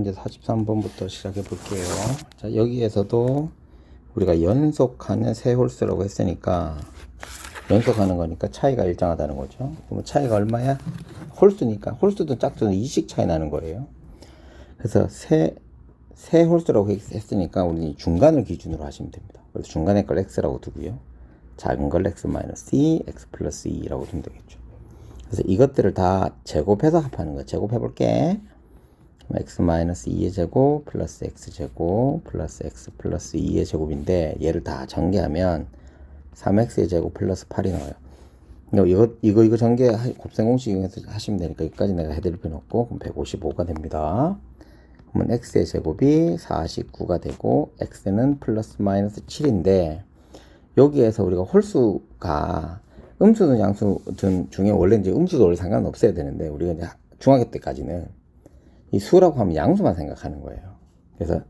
이제 43번부터 시작해 볼게요. 자, 여기에서도 우리가 연속하는 세 홀수라고 했으니까 연속하는 거니까 차이가 일정하다는 거죠. 그럼 차이가 얼마야? 홀수니까 홀수든 짝수든 2씩 차이 나는 거예요. 그래서 세 홀수라고 했으니까 우리 중간을 기준으로 하시면 됩니다. 그래서 중간에 걸 x라고 두고요. 작은 걸 x 마이너스 2, x 플러스 2라고 두면 되겠죠. 그래서 이것들을 다 제곱해서 합하는 거예요. 제곱해 볼게. x 마이너스 2의 제곱 플러스 x 제곱 플러스 x 플러스 2의 제곱인데 얘를 다 전개하면 3x의 제곱 플러스 8이 나와요. 이거 전개 곱셈 공식 이용해서 하시면 되니까 여기까지 내가 해드릴 필요 없고 그럼 155가 됩니다. 그러면 x의 제곱이 49가 되고 x는 플러스 마이너스 7인데 여기에서 우리가 홀수가 음수든 양수든 중에 원래 이제 음수도 원래 상관은 없어야 되는데 우리가 이제 중학교 때까지는 이 수라고 하면 양수만 생각하는 거예요. 그래서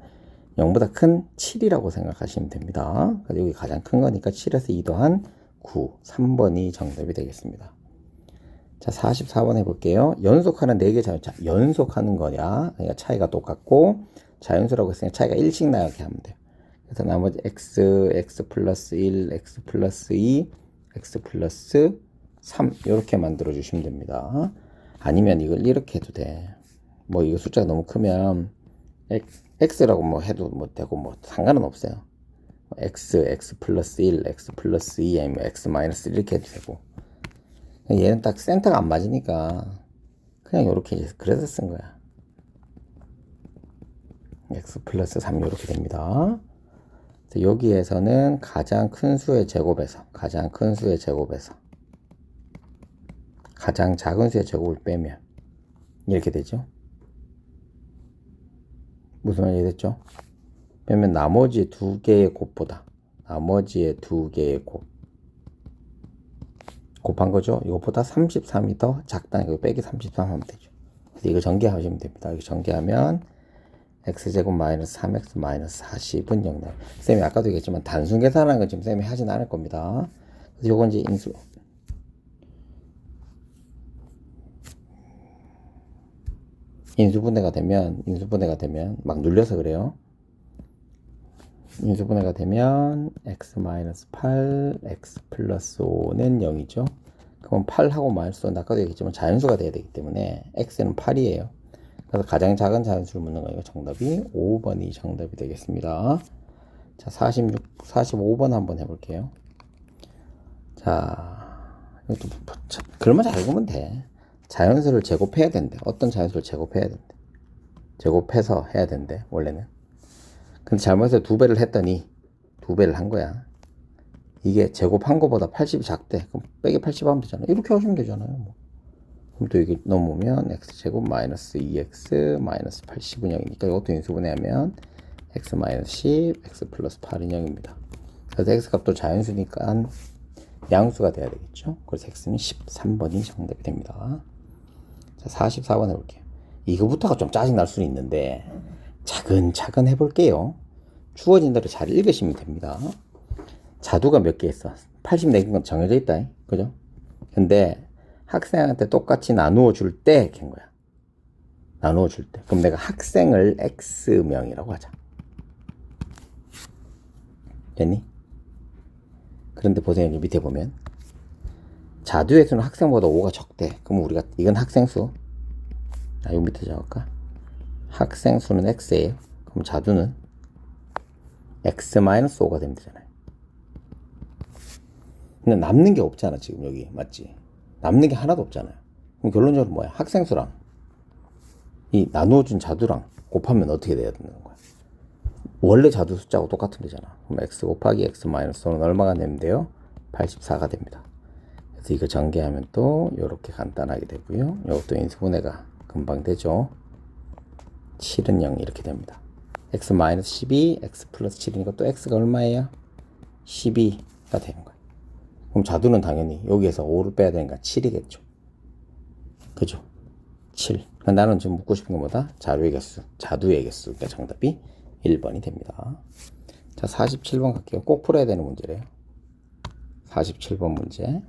0보다 큰 7이라고 생각하시면 됩니다. 여기 가장 큰 거니까 7에서 2 더한 9, 3번이 정답이 되겠습니다. 자, 44번 해볼게요. 연속하는 4개 자연수. 자, 연속하는 거냐? 그러니까 차이가 똑같고 자연수라고 했으니까 차이가 1씩 나게 하면 돼요. 그래서 나머지 x 플러스 1, x 플러스 2, x 플러스 3 이렇게 만들어 주시면 됩니다. 아니면 이걸 이렇게 해도 돼. 뭐 이거 숫자가 너무 크면 x라고 뭐 해도 뭐 되고 뭐 상관은 없어요. x 플러스 1, x 플러스 2, 아니면 x 마이너스 1 이렇게 해도 되고. 얘는 딱 센터가 안 맞으니까 그냥 이렇게 그래서 쓴 거야. x 플러스 3 이렇게 됩니다. 여기에서는 가장 큰 수의 제곱에서 가장 작은 수의 제곱을 빼면 이렇게 되죠. 무슨 말이 됐죠? 빼면 나머지 두 개의 곱보다 나머지의 두 개의 곱한 거죠. 이것보다 33이 더 작다니까 이거 빼기 33 하면 되죠. 그래서 이거 전개하시면 됩니다. 이거 전개하면 x제곱 마이너스 3x 마이너스 40은 0 나와요. 쌤이 아까도 얘기했지만 단순 계산하는 건 지금 쌤이 하진 않을 겁니다. 그래서 요건 이제 인수분해가 되면 막 눌려서 그래요. 인수분해가 되면 x 마이너스 8, x 플러스 5는 0이죠. 그럼 8하고 마이너스 아까도 얘기했지만 자연수가 돼야 되기 때문에 x는 8이에요. 그래서 가장 작은 자연수를 묻는 거니까 정답이 5번이 정답이 되겠습니다. 자, 45번 한번 해볼게요. 자, 이것도 글만 잘 읽으면 돼. 자연수를 제곱해야 된대. 어떤 자연수를 제곱해야 된대. 제곱해서 해야 된대, 원래는. 근데 잘못해서 2배를 했더니 2배를 한 거야. 이게 제곱한 거보다 80이 작대. 그럼 빼기 80 하면 되잖아. 이렇게 하시면 되잖아요. 뭐. 그럼 또 여기 넘으면 x제곱 마이너스 2x 마이너스 80은 0이니까 이것도 인수분해하면 x 마이너스 10, x 플러스 8은 0입니다. 그래서 x값도 자연수니까 양수가 돼야 되겠죠. 그래서 x는 13번이 정답이 됩니다. 자, 44번 해볼게요. 이거부터가 좀 짜증날 수는 있는데 차근차근 해볼게요. 주어진 대로 잘 읽으시면 됩니다. 자두가 몇 개 있어? 84개인 정해져 있다. 그죠? 근데 학생한테 똑같이 나누어 줄 때 캔 거야. 나누어 줄 때. 그럼 내가 학생을 X명이라고 하자. 됐니? 그런데 보세요. 여기 밑에 보면 자두의 수는 학생보다 5가 적대. 그럼 우리가 이건 학생수. 자, 여기 밑에 적을까? 학생수는 X예요. 그럼 자두는 X-5가 되면 되잖아요. 근데 남는 게 없잖아. 지금 여기 맞지? 남는 게 하나도 없잖아요. 그럼 결론적으로 뭐야? 학생수랑 이 나누어준 자두랑 곱하면 어떻게 돼야 되는 거야? 원래 자두 숫자하고 똑같은 데잖아. 그럼 x 곱하기 x 마이너스 5는 얼마가 되면 돼요? 84가 됩니다. 그래서 이거 전개하면 또 이렇게 간단하게 되고요. 이것도 인수분해가 금방 되죠. 7은 0 이렇게 됩니다. x 마이너스 12, x 플러스 7이니까 또 x가 얼마예요? 12가 되는 거예요. 그럼 자두는 당연히 여기에서 5를 빼야 되니까 7이겠죠. 그죠? 7. 나는 지금 묻고 싶은 건 뭐다? 자두의 개수. 그러니까 정답이 1번이 됩니다. 자, 47번 갈게요. 꼭 풀어야 되는 문제래요. 47번 문제.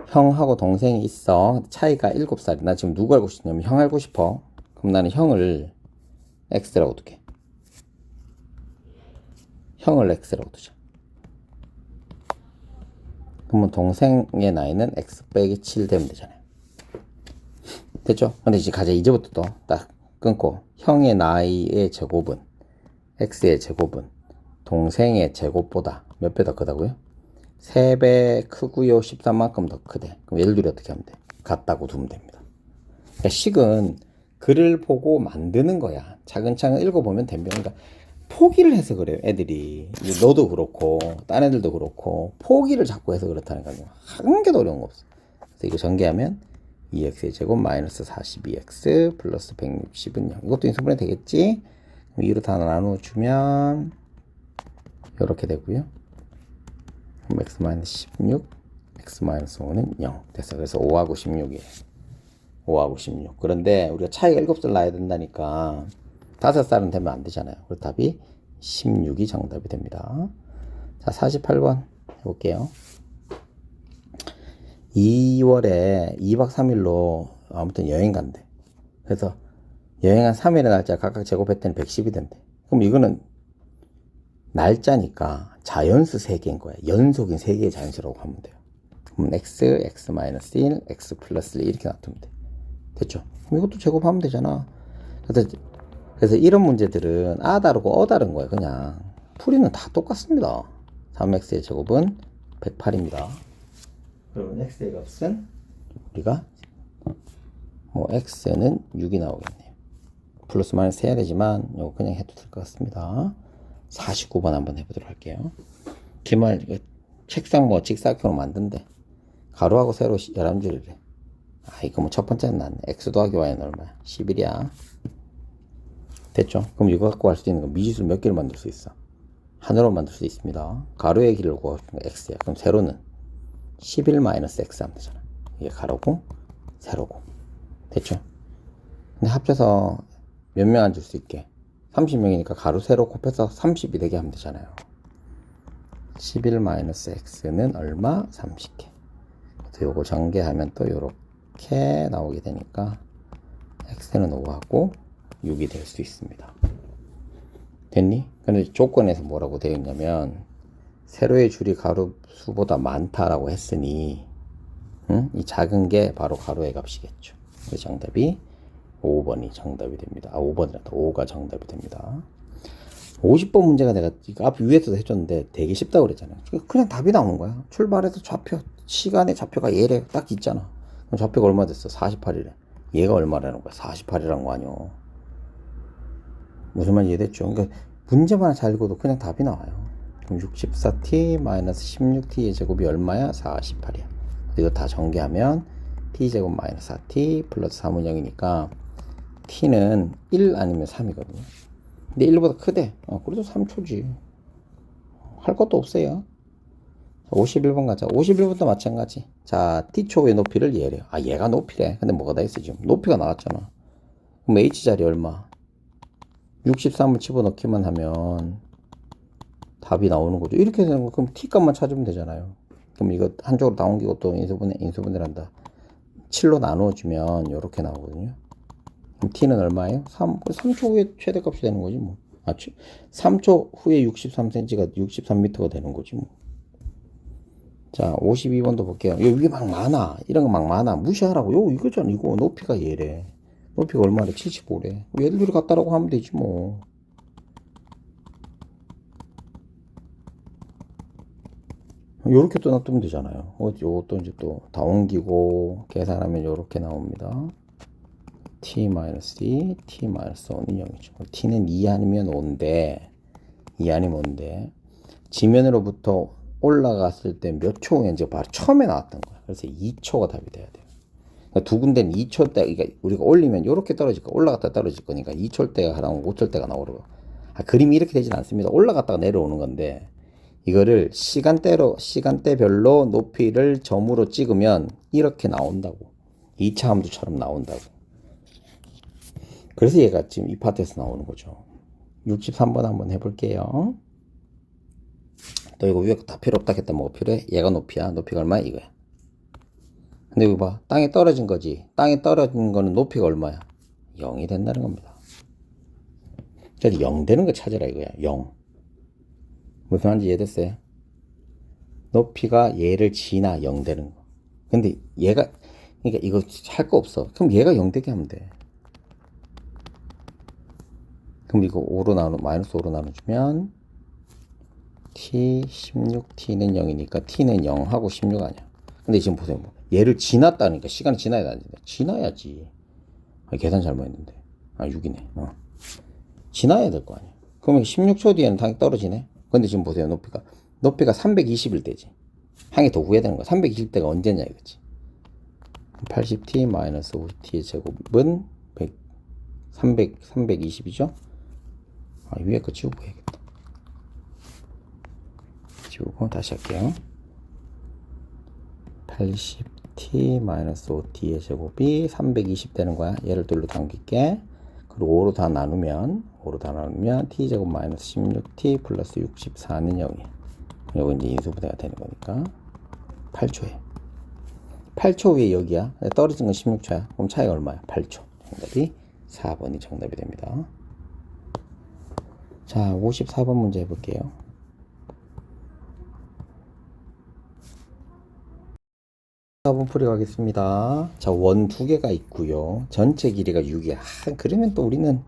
형하고 동생이 있어. 차이가 7살. 나 지금 누구 알고 싶냐면 형 알고 싶어. 그럼 나는 형을 x라고 두게. 형을 x라고 두자. 그러면 동생의 나이는 x 빼기 7 되면 되잖아요. 됐죠? 근데 이제 가자. 이제부터 또 딱 끊고 형의 나이의 제곱은 x의 제곱은 동생의 제곱보다 몇 배 더 크다고요? 3배 크고요. 13만큼 더 크대. 그럼 얘들 둘이 어떻게 하면 돼? 같다고 두면 됩니다. 그러니까 식은 글을 보고 만드는 거야. 차근차근 읽어보면 됩니다. 그러니까 포기를 해서 그래요. 애들이. 너도 그렇고 딴 애들도 그렇고 포기를 자꾸 해서 그렇다는 거예요. 한 개도 어려운 거 없어. 그래서 이거 전개하면 2x의 제곱 마이너스 42x 플러스 160은 0. 이것도 인수분해 되겠지? 2로 다 나눠주면 이렇게 되고요. 그럼 x 마이너스 16, x 마이너스 5는 0 됐어. 그래서 5하고 16이에요. 5하고 16. 그런데 우리가 차이가 7살 나야 된다니까 5살은 되면 안 되잖아요. 그래서 답이 16이 정답이 됩니다. 자, 48번 해볼게요. 2월에 2박 3일로 아무튼 여행 간대. 그래서 여행한 3일의 날짜 각각 제곱했더니 110이 된대. 그럼 이거는 날짜니까 자연수 3개인 거야. 연속인 3개의 자연수라고 하면 돼요. 그럼 x, x-1, x 플러스 1 이렇게 놔두면 돼. 됐죠? 그럼 이것도 제곱하면 되잖아. 그래서 이런 문제들은 아 다르고 어 다른 거야. 그냥 풀이는 다 똑같습니다. 3x의 제곱은 108입니다. 그러면 x의 값은 우리가 뭐 x는 6이 나오겠네요. 플러스 마이너스 해야 되지만 이거 그냥 해도 될 것 같습니다. 49번 한번 해보도록 할게요. 기말 책상 뭐 직사각형으로 만든대. 가로하고 세로 11줄이래. 아 이거 뭐 첫 번째는 낫네. x 더하기 y는 얼마야? 11이야. 됐죠? 그럼 이거 갖고 할 수 있는 거 미지수 몇 개를 만들 수 있어? 하나로 만들 수 있습니다. 가로의 길을 구하는 거 x야. 그럼 세로는 11 마이너스 x 하면 되잖아. 이게 가로고 세로고. 됐죠? 근데 합쳐서 몇 명 앉을 수 있게? 30명이니까 가로 세로 곱해서 30이 되게 하면 되잖아요. 11 마이너스 x는 얼마? 30개. 그래서 요거 전개하면 또 요렇게 나오게 되니까 x는 5하고 6이 될 수 있습니다. 됐니? 근데 조건에서 뭐라고 되어 있냐면 세로의 줄이 가로 수보다 많다라고 했으니 이 작은 게 바로 가로의 값이겠죠. 그래서 정답이 5번이 정답이 됩니다. 아 5번이란다. 5가 정답이 됩니다. 50번 문제가 내가 앞 위에서도 해줬는데 되게 쉽다고 그랬잖아요. 그냥 답이 나오는 거야. 출발해서 좌표 시간의 좌표가 얘래 딱 있잖아. 그럼 좌표가 얼마 됐어? 48이래. 얘가 얼마라는 거야? 48이라는 거 아니오. 무슨 말인지 이해됐죠? 그러니까 문제만 잘 읽어도 그냥 답이 나와요. 그럼 64t 마이너스 16t의 제곱이 얼마야? 48이야. 이거 다 전개하면 t제곱 마이너스 4t 플러스 3은 0이니까 t는 1 아니면 3이거든요. 근데 1보다 크대. 그래도 3초지. 할 것도 없어요. 51번 가자. 51번도 마찬가지. 자, t초의 높이를 얘래요. 아, 얘가 높이래. 근데 뭐가 다 있어 지금? 높이가 나왔잖아. 그럼 h자리 얼마? 63을 집어넣기만 하면 답이 나오는 거죠. 이렇게 되는 거 그럼 t 값만 찾으면 되잖아요. 그럼 이거 한쪽으로 다 옮기고 또 인수분해를 한다. 7로 나누어주면 이렇게 나오거든요. 그럼 t는 얼마예요? 3초 후에 최대값이 되는 거지 뭐. 3초 후에 63cm가 63m가 되는 거지 뭐. 자, 52번도 볼게요. 여기 막 많아. 이런 거 막 많아. 무시하라고. 요 이거잖아. 이거 높이가 얘래. 높이가 얼마래? 75래. 얘들 둘이 같다라고 하면 되지 뭐. 요렇게 또 놔두면 되잖아요. 요것도 이제 또 다 옮기고 계산하면 요렇게 나옵니다. t-2, t-5는 0이죠. t는 2 아니면 5인데 2 아니면 5인데 지면으로부터 올라갔을 때 몇 초 후에 이제 바로 처음에 나왔던 거야. 그래서 2초가 답이 돼야 돼요. 그러니까 두 군데는 2초 때, 그러니까 우리가 올리면 이렇게 떨어질 거, 올라갔다 떨어질 거니까 2초 때가 나오고 5초 때가 나오고. 그림이 이렇게 되진 않습니다. 올라갔다가 내려오는 건데 이거를 시간대별로 높이를 점으로 찍으면 이렇게 나온다고. 2차 함수처럼 나온다고. 그래서 얘가 지금 이 파트에서 나오는 거죠. 63번 한번 해볼게요. 또 이거 위에 다 필요 없다 했다. 뭐 필요해? 얘가 높이야. 높이가 얼마야? 이거야. 근데 이거 봐. 땅에 떨어진 거지. 땅에 떨어진 거는 높이가 얼마야? 0이 된다는 겁니다. 저기 0 되는 거 찾으라 이거야. 0. 무슨 말인지 이해됐어요? 높이가 얘를 지나 0 되는 거. 근데 얘가, 그러니까 이거 할 거 없어. 그럼 얘가 0 되게 하면 돼. 그럼 이거 5로 마이너스 5로 나눠주면 t 16t는 0이니까 t는 0하고 16 아니야. 근데 지금 보세요. 뭐 얘를 지났다니까. 시간이 지나야 되는데. 지나야지. 계산 잘못했는데. 6이네. 지나야 될 거 아니야. 그러면 16초 뒤에는 당연히 떨어지네. 근데 지금 보세요. 높이가 320일 때지. 항이 더 구해야 되는 거야. 320대가 언제냐 이거지. 80t 마이너스 50t의 제곱은 320이죠? 위에 거 지우고 해야겠다. 지우고 다시 할게요. 80t 마이너스 5t의 제곱이 320 되는 거야. 얘를 둘로 당길게. 그리고 5로 다 나누면 t제곱 마이너스 16t 플러스 64는 0이야. 이거 이제 인수분해가 되는 거니까 8초에 8초 위에 여기야. 떨어진 건 16초야. 그럼 차이가 얼마야? 8초. 정답이 4번이 정답이 됩니다. 자, 54번 문제 해볼게요. 4번 풀이 가겠습니다. 자, 원 두 개가 있고요. 전체 길이가 6이야. 그러면 또 우리는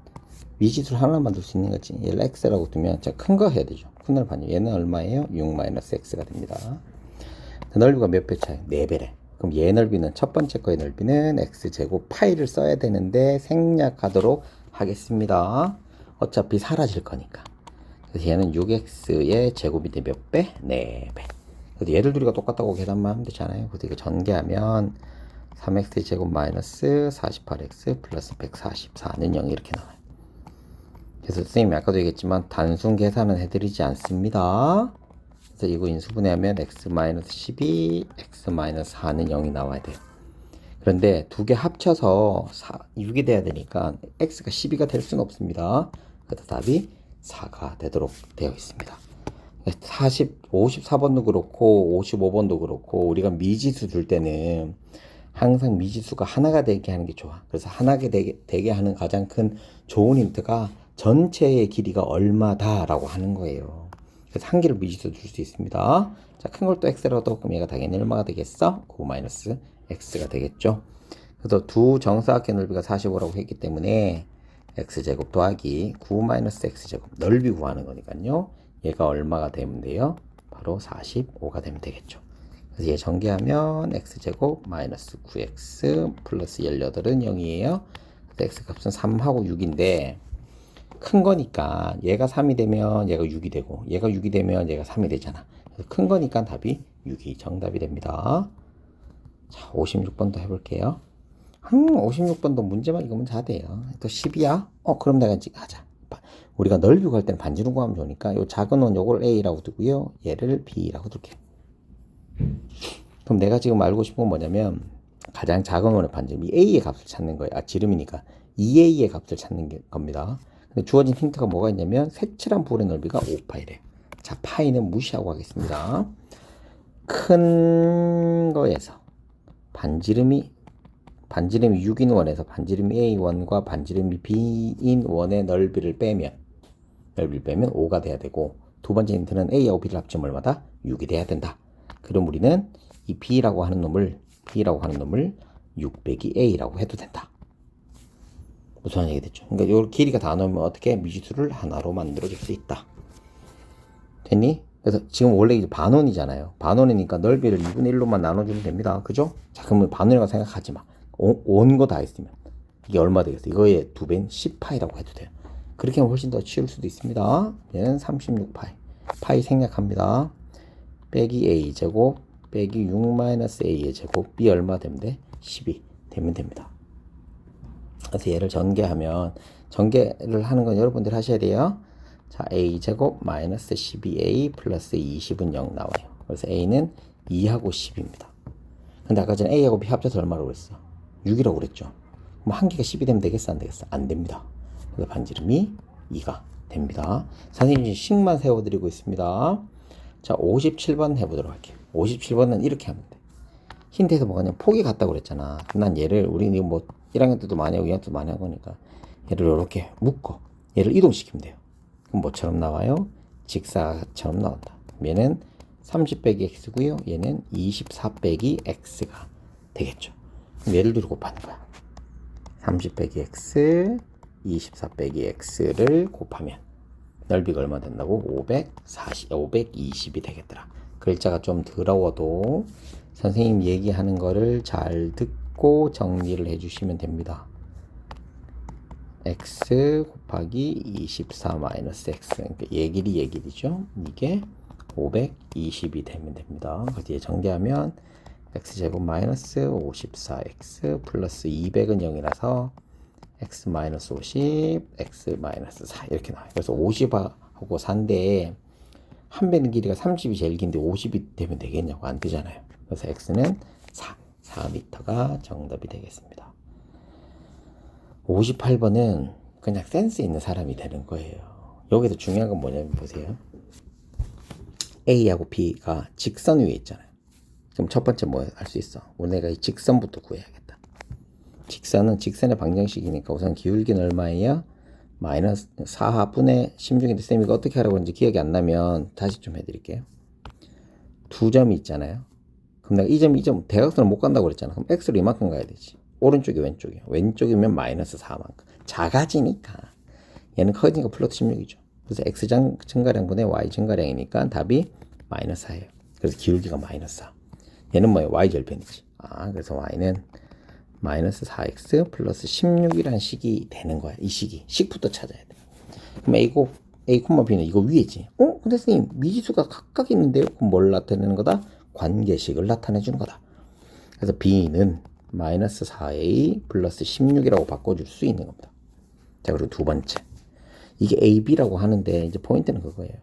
미지수를 하나 만들 수 있는 거지. 얘를 x라고 두면 큰 거 해야 되죠. 큰 걸 반영. 얘는 얼마예요? 6-x가 됩니다. 넓이가 몇 배 차이? 4배래. 그럼 얘 넓이는 첫 번째 거의 넓이는 x제곱 파이를 써야 되는데 생략하도록 하겠습니다. 어차피 사라질 거니까. 그래서 얘는 6x의 제곱이 돼 몇 배? 4배. 그래서 얘들 둘이가 똑같다고 계산만 하면 되잖아요. 그래서 이거 전개하면 3x 제곱 마이너스 48x 플러스 144는 0 이렇게 나와요. 그래서 선생님이 아까도 얘기했지만 단순 계산은 해드리지 않습니다. 그래서 이거 인수분해하면 x-12, x-4는 0이 나와야 돼요. 그런데 두 개 합쳐서 6이 돼야 되니까 x가 12가 될 수는 없습니다. 그래서 답이 4가 되도록 되어 있습니다. 54번도 그렇고 55번도 그렇고 우리가 미지수 둘 때는 항상 미지수가 하나가 되게 하는 게 좋아. 그래서 하나가 되게 하는 가장 큰 좋은 힌트가 전체의 길이가 얼마다 라고 하는 거예요. 그래서 한 개를 미지수 줄 수 있습니다. 자, 큰 걸 또 x라도 그럼 얘가 당연히 얼마가 되겠어? 9-x가 되겠죠. 그래서 두 정사각형 넓이가 45라고 했기 때문에 x제곱 더하기 9-x제곱 넓이 구하는 거니까요. 얘가 얼마가 되면 돼요? 바로 45가 되면 되겠죠. 그래서 얘 전개하면 x제곱 마이너스 9x 플러스 18은 0이에요. 그래서 x 값은 3하고 6인데 큰 거니까 얘가 3이 되면 얘가 6이 되고 얘가 6이 되면 얘가 3이 되잖아. 그래서 큰 거니까 답이 6이 정답이 됩니다. 자, 56번도 해볼게요. 56번도 문제만 읽으면 다 돼요. 또 10이야? 그럼 내가 이제 하자. 우리가 넓이 구할 때는 반지름 구하면 좋으니까 요 작은 원 요걸 A라고 두고요. 얘를 B라고 둘게요. 그럼 내가 지금 알고 싶은 건 뭐냐면 가장 작은 원의 반지름, 이 A의 값을 찾는 거예요. 지름이니까 2A의 값을 찾는 겁니다. 근데 주어진 힌트가 뭐가 있냐면 색칠한 볼의 넓이가 5파이래. 자, 파이는 무시하고 하겠습니다. 큰 거에서 반지름이 6인 원에서 반지름이 A1과 반지름이 B인 원의 넓이를 빼면 5가 돼야 되고, 두 번째 힌트는 A하고 B를 합치면 얼마다? 6이 돼야 된다. 그럼 우리는 이 B라고 하는 놈을 6 빼기 A라고 해도 된다. 무슨 얘기 됐죠? 그러니까 요 길이가 다 나오면 어떻게 미지수를 하나로 만들어줄 수 있다. 됐니? 그래서 지금 원래 이제 반원이잖아요. 반원이니까 넓이를 2분의 1로만 나눠주면 됩니다. 그죠? 자, 그러면 반원이라고 생각하지 마. 온 거 다 했으면 이게 얼마 되겠어? 이거의 2배인 10파이라고 해도 돼요. 그렇게 하면 훨씬 더 쉬울 수도 있습니다. 얘는 36파이. 파이 생략합니다. 빼기 A 제곱 빼기 6-A의 제곱 B 얼마 되면 돼? 12 되면 됩니다. 그래서 얘를 전개하면, 전개를 하는 건 여러분들 하셔야 돼요. 자, A 제곱 마이너스 12A 플러스 20은 0 나와요. 그래서 A는 2하고 10입니다. 근데 아까 전에 A하고 B 합쳐서 얼마라고 그랬어? 6이라고 그랬죠. 그럼 한 개가 10이 되면 되겠어? 안 되겠어? 안 됩니다. 그래서 반지름이 2가 됩니다. 선생님이 식만 세워드리고 있습니다. 자, 57번 해보도록 할게요. 57번은 이렇게 하면 돼. 힌트에서 뭐가 냐면 폭이 같다고 그랬잖아. 난 얘를, 우리 뭐 1학년 때도 많이 하고 2학년 때도 많이 한 거니까 얘를 이렇게 묶어. 얘를 이동시키면 돼요. 그럼 뭐처럼 나와요? 직사처럼 나온다. 얘는 30 빼기 x고요. 얘는 24 빼기 x가 되겠죠. 그럼 얘를 두고 곱하는 거야. 30 빼기 x, 24 빼기 x를 곱하면 넓이가 얼마 된다고? 520이 되겠더라. 글자가 좀 더러워도 선생님 얘기하는 거를 잘 듣고 정리를 해주시면 됩니다. x 곱하기 24 마이너스 x, 그러니까 얘길이죠. 이게 520이 되면 됩니다. 그 뒤에 정리하면 x제곱 마이너스 54x 플러스 200은 0이라서 x 마이너스 50, x 마이너스 4 이렇게 나와요. 그래서 50하고 4인데 한 배는 길이가 30이 제일 긴데 50이 되면 되겠냐고 안 되잖아요. 그래서 x는 4m가 정답이 되겠습니다. 58번은 그냥 센스 있는 사람이 되는 거예요. 여기서 중요한 건 뭐냐면 보세요. A하고 B가 직선 위에 있잖아요. 그럼 첫 번째 뭐 할 수 있어? 내가 이 직선부터 구해야겠다. 직선은 직선의 방정식이니까 우선 기울기는 얼마예요? 마이너스 4분의 16인데 쌤이 이거 어떻게 하라고 했는지 기억이 안 나면 다시 좀 해드릴게요. 두 점이 있잖아요. 그럼 내가 이 점 대각선을 못 간다고 그랬잖아. 그럼 x로 이만큼 가야 되지. 오른쪽이 왼쪽이야. 왼쪽이면 마이너스 4만큼. 작아지니까. 얘는 커지니까 플러스 16이죠. 그래서 x 증가량분의 y 증가량이니까 답이 마이너스 4예요. 그래서 기울기가 마이너스 4. 얘는 뭐예요? y 절편이지. 그래서 y는 마이너스 4x 플러스 16이라는 식이 되는 거야. 이 식이. 식부터 찾아야 돼. 그럼 A, B는 이거 위에지. 근데 선생님 미지수가 각각 있는데요? 그럼 뭘 나타내는 거다? 관계식을 나타내 주는 거다. 그래서 B는 마이너스 4a 플러스 16이라고 바꿔줄 수 있는 겁니다. 자, 그리고 두 번째. 이게 AB라고 하는데 이제 포인트는 그거예요.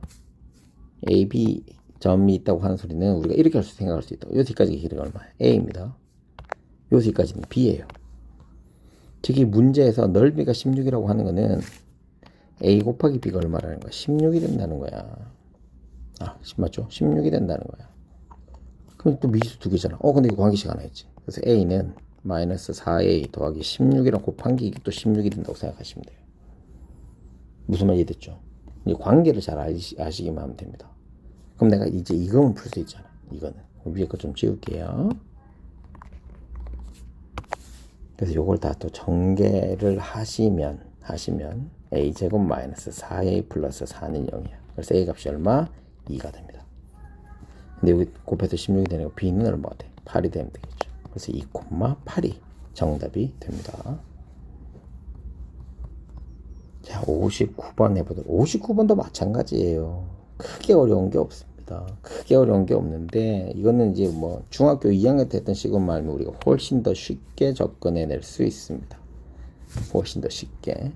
AB 점이 있다고 하는 소리는 우리가 이렇게 생각할 수 있다. 요 뒤까지 길이가 얼마야? A입니다. 요 뒤까지는 B예요. 특히 문제에서 넓이가 16이라고 하는 거는 A 곱하기 B가 얼마라는 거야? 16이 된다는 거야. 맞죠? 16이 된다는 거야. 그럼 또 미지수 두 개잖아. 근데 이거 관계식 하나 있지. 그래서 A는 마이너스 4a 더하기 16이랑 곱한 게 이게 또 16이 된다고 생각하시면 돼요. 무슨 말 이해됐죠? 이 관계를 잘 아시기만 하면 됩니다. 그럼 내가 이제 이거만 풀 수 있잖아. 이거는 위에 거 좀 지울게요. 그래서 요걸 다 또 전개를 하시면 a제곱 마이너스 4a 플러스 4는 0이야. 그래서 a 값이 얼마? 2가 됩니다. 근데 여기 곱해서 16이 되니까 b는 얼마가 돼? 8이 되면 되겠죠. 그래서 2,8이 정답이 됩니다. 자, 59번 해보도록. 59번도 마찬가지예요. 크게 어려운 게 없습니다. 크게 어려운 게 없는데 이거는 이제 뭐 중학교 2학년 때 했던 식으로 말하면 우리가 훨씬 더 쉽게 접근해낼 수 있습니다. 훨씬 더 쉽게.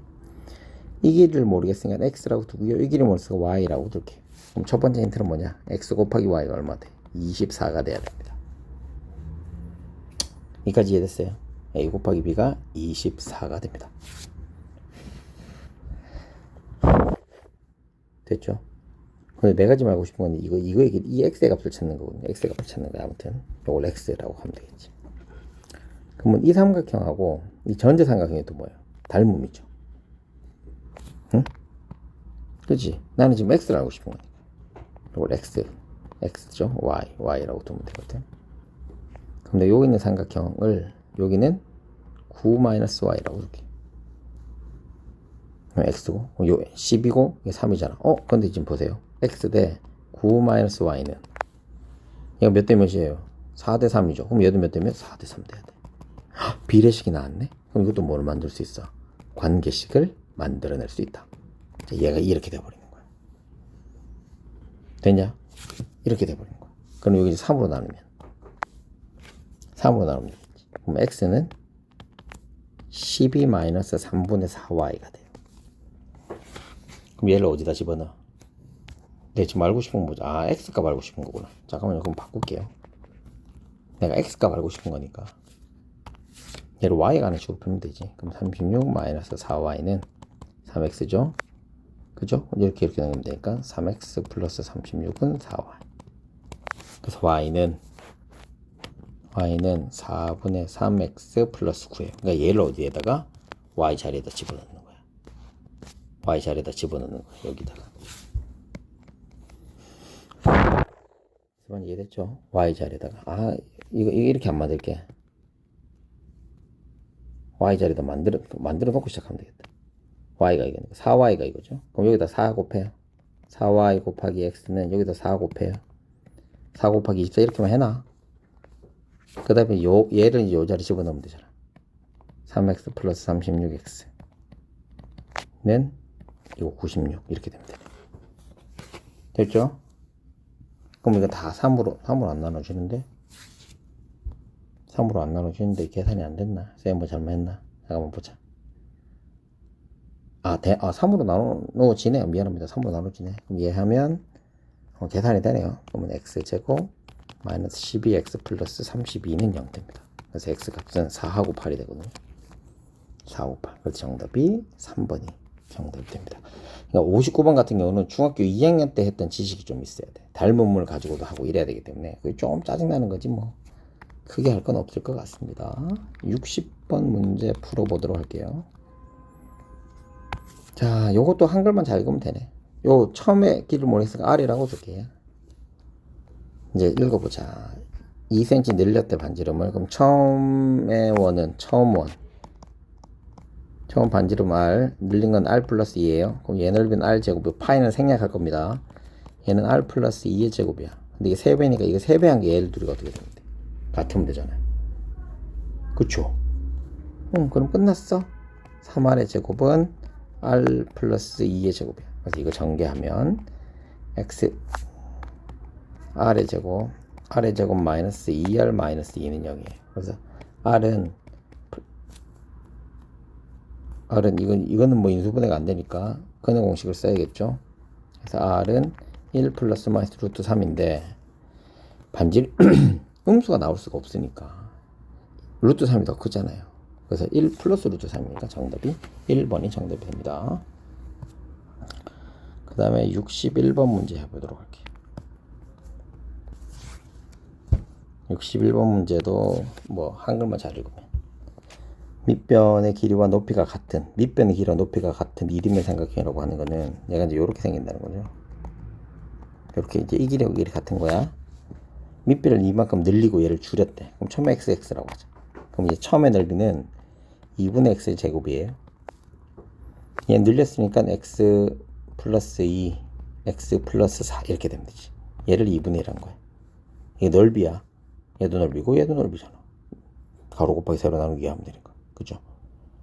이 길이를 모르겠으니까 x라고 두고요. 이 길이 모르겠으니까 y라고 둘게요. 그럼 첫 번째 힌트는 뭐냐? x 곱하기 y가 얼마 돼? 24가 돼야 됩니다. 여기까지 이해됐어요? a 곱하기 b가 24가 됩니다. 됐죠? 근데 네 가지 말고 싶은 건 이 x의 값을 찾는 거거든요. x의 값을 찾는 거야. 아무튼 이걸 x라고 하면 되겠지. 그러면 이 삼각형하고 이 전체 삼각형이 또 뭐예요? 닮음이죠. 응? 그치? 나는 지금 x를 알고 싶은 거니까. 이걸 x죠? y라고 두면 되거든. 근데 여기 있는 삼각형을 여기는 9-y라고 이렇게. x고, 요 10이고, 이게 3이잖아. 근데 지금 보세요. x 대 9-y는 얘가 몇 대 몇이에요? 4대 3이죠. 그럼 얘도 몇 대 몇? 4대 3 돼야 돼. 비례식이 나왔네? 그럼 이것도 뭐를 만들 수 있어? 관계식을 만들어낼 수 있다. 얘가 이렇게 돼버리는 거야. 됐냐? 이렇게 돼버리는 거야. 그럼 여기 3으로 나누면 되겠지. 그럼 x는 12-3분의 4y가 돼요. 그럼 얘를 어디다 집어넣어? 네, 지금 알고 싶은 건 뭐죠? x값 알고 싶은 거구나. 잠깐만요. 그럼 바꿀게요. 내가 x값 알고 싶은 거니까 얘를 y가 하는 식으로 풀면 되지. 그럼 36-4y는 3x죠? 그죠? 이렇게 나누면 되니까 3x 플러스 36은 4y. 그래서 y는 4분의 3x 플러스 9예요. 그러니까 얘를 어디에다가 y 자리에다 집어넣는 거야. y 자리에다 집어넣는 거야. 여기다가. 이해됐죠? y 자리에다가. 아, 이거 이렇게 안 만들게. y 자리에다 만들어 놓고 시작하면 되겠다. y가 이거니까 4y가 이거죠. 그럼 여기다 4 곱해요. 4y 곱하기 x는 여기다 4 곱해요. 4 곱하기 24 이렇게만 해놔. 그 다음에 얘를 요 자리 집어넣으면 되잖아. 3x 플러스 36x 는 이거 96 이렇게 되면 돼. 됐죠? 그럼 이거 다 3으로 안 나눠지는데 3으로 안 나눠지는데 계산이 안 됐나? 쌤 뭐 잘못했나? 잠깐만 보자. 3으로 나눠지네요. 미안합니다. 3으로 나눠지네. 그럼 이해하면 계산이 되네요. 그러면 x제곱 마이너스 12x 플러스 32는 0됩니다. 그래서 x 값은 4하고 8이 되거든요. 4하고 8. 그래서 정답이 3번이 정답이 됩니다. 그러니까 59번 같은 경우는 중학교 2학년 때 했던 지식이 좀 있어야 돼. 닮은물 가지고도 하고 이래야 되기 때문에 그게 좀 짜증나는 거지 뭐. 크게 할 건 없을 것 같습니다. 60번 문제 풀어보도록 할게요. 자, 요것도 한글만 잘 읽으면 되네. 요 처음에 길을 모르겠으니까 R이라고 쓸게요. 이제 읽어보자. 2cm 늘렸대 반지름을. 그럼 처음의 원은 처음 반지름 R, 늘린 건 R 플러스 2예요. 그럼 얘 넓이는 R 제곱, 파이는 생략할 겁니다. 얘는 R 플러스 2의 제곱이야. 근데 이게 3배니까 이거 3배 한 게 얘를 둘이가 어떻게 됩니까? 같으면 되잖아요. 그쵸? 그럼 끝났어. 3R의 제곱은 R 플러스 2의 제곱이야. 그래서 이거 전개하면 X R의 제곱 마이너스 2R 마이너스 2는 0이에요. 그래서 R은 이거는 뭐 인수분해가 안 되니까 근의 공식을 써야겠죠. 그래서 R은 1 플러스 마이너스 루트 3인데 반지 음수가 나올 수가 없으니까 루트 3이 더 크잖아요. 그래서 1 플러스 루트 3이니까 정답이 1번이 정답이 됩니다. 그 다음에 61번 문제 해보도록 할게요. 61번 문제도 뭐 한글만 잘 읽으면 밑변의 길이와 높이가 같은 이디메삼각형이라고 하는 거는 얘가 이제 이렇게 생긴다는 거죠. 이렇게 이제 이 길이하고 길이 같은 거야. 밑변을 이만큼 늘리고 얘를 줄였대. 그럼 처음에 xx라고 하자. 그럼 이제 처음의 넓이는 2분의 x의 제곱이에요. 얘 늘렸으니까 x 플러스 2, x 플러스 4 이렇게 되면 되지. 얘를 2분의 1한 거야. 이게 넓이야. 얘도 넓이고 얘도 넓이잖아. 가로 곱하기 세로 나누기 하면 되니까. 그죠?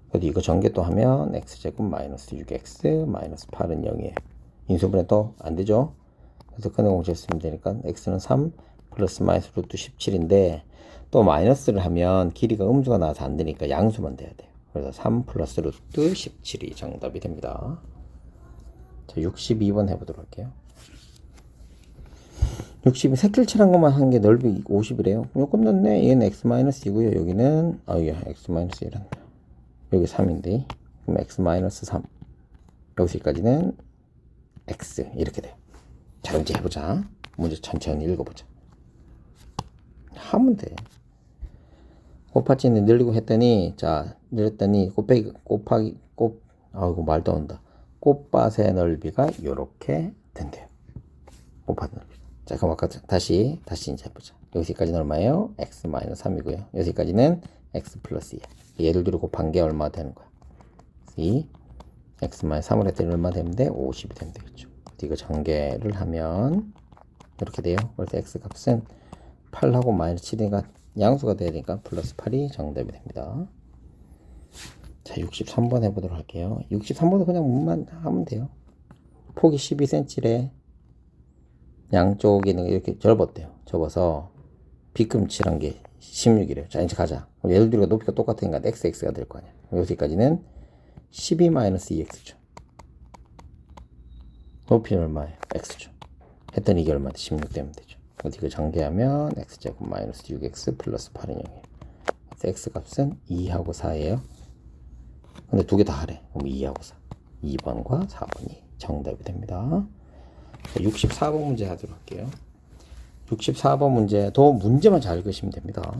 그래서 이거 전개 또 하면 x제곱 마이너스 6x 마이너스 8은 0이에요. 인수분해 또 안 되죠? 그래서 근의 공식 쓰면 되니까 x는 3 플러스 마이너스 루트 17인데 또 마이너스를 하면 길이가 음수가 나와서 안 되니까 양수만 돼야 돼요. 그래서 3 플러스 루트 17이 정답이 됩니다. 자, 62번 해보도록 할게요. 60이 색칠 칠한 것만 한 게 넓이 50이래요. 이거 끝났네. 얘는 x-2고요. 여기는 이게 x-1한다. 여기 3인데 그럼 x-3 여기서까지는 x 이렇게 돼요. 자, 이제 해보자. 문제 천천히 읽어보자. 하면 돼. 곱하기는 늘리고 했더니 자 늘렸더니 이거 말도 안 온다. 꽃밭의 넓이가 이렇게 된대요. 꽃밭의 넓이. 자, 그럼 아까 다시 이제 해보자. 여기까지는 얼마예요? x-3이고요. 여기까지는 x 플러스 2. 얘를 두고 곱한 게 얼마 되는 거야? 2 x-3을 했더니 얼마 되는데 50이 되면 되겠죠. 이거 전개를 하면 이렇게 돼요. 그래서 x 값은 8하고 마이너스 7이니까 양수가 돼야 되니까 플러스 8이 정답이 됩니다. 자, 63번 해보도록 할게요. 63번도 그냥 문만 하면 돼요. 폭이 12cm래. 양쪽에는 이렇게 접었대요. 접어서 비금칠한 게 16이래요. 자, 이제 가자. 얘들 둘이가 높이가 똑같으니까 xx가 될 거 아니야. 여기까지는 12-2x죠. 높이는 얼마예요? x죠. 했더니 이게 얼마인데 16 되면 되죠. 이거 전개하면 x제곱 마이너스 6x 플러스 8은 0이에요. 그래서 x 값은 2하고 4예요. 근데 두 개 다 하래. 그럼 2하고 4. 2번과 4번이 정답이 됩니다. 64번 문제 하도록 할게요. 64번 문제도 문제만 잘 읽으시면 됩니다.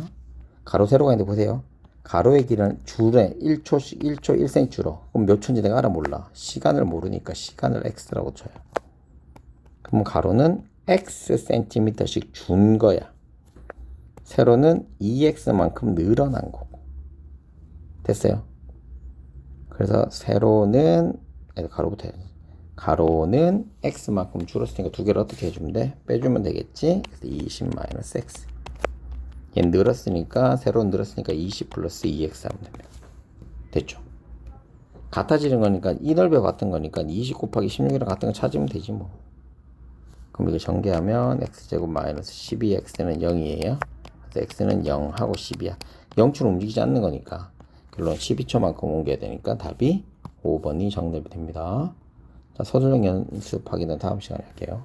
가로 세로가 있는데 보세요. 가로의 길은 줄에 1초씩 1초 1cm 줄어. 그럼 몇 초인지 내가 알아 몰라. 시간을 모르니까 시간을 x라고 쳐요. 그럼 가로는 x cm씩 준 거야. 세로는 2x만큼 늘어난 거고. 됐어요? 그래서 세로는 가로부터 해야지. 가로는 x만큼 줄었으니까 두 개를 어떻게 해주면 돼? 빼주면 되겠지? 그래서 20-x. 얘는 늘었으니까 세로는 늘었으니까 20 플러스 2x 하면 됩니다. 됐죠? 같아지는 거니까 이 넓이가 같은 거니까 20 곱하기 16이랑 같은 거 찾으면 되지 뭐. 그럼 이거 전개하면 x제곱 마이너스 12x는 0이에요. 그래서 x는 0하고 10이야. 0초로 움직이지 않는 거니까 결론 12초만큼 옮겨야 되니까 답이 5번이 정답이 됩니다. 자, 서술형 연습 확인은 다음 시간에 할게요.